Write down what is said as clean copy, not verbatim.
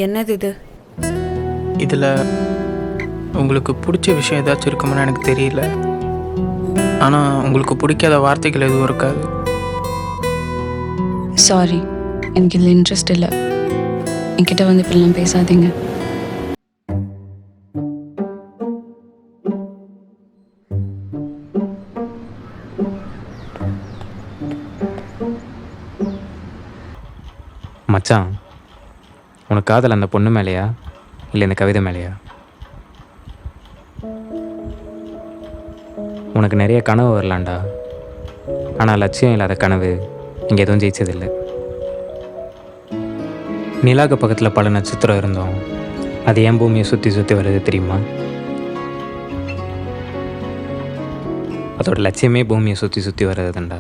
என்னது இது? இதில் உங்களுக்கு பிடிச்ச விஷயம் ஏதாச்சும் இருக்குமான்னு எனக்கு தெரியல. ஆனால் உங்களுக்கு பிடிக்காத வார்த்தைகள் எதுவும் இருக்காது. சாரி, எனக்கு இதில் இன்ட்ரெஸ்ட் இல்லை. என்கிட்ட வந்து இப்படிலாம் பேசாதீங்க. மச்சான், உனக்கு காதல் அந்த பொண்ணு மேலேயா இல்லை இந்த கவிதை மேலேயா? உனக்கு நிறைய கனவு வரலாம்டா, ஆனால் லட்சியம் இல்லாத கனவு இங்கே எதுவும் ஜெயிச்சதில்லை. நிலாக்கு பக்கத்தில் பல நட்சத்திரம் இருந்தோம், அது ஏன் பூமியை சுற்றி சுற்றி வருது தெரியுமா? அதோட லட்சியமே பூமியை சுற்றி சுற்றி வர்றதுதான்டா.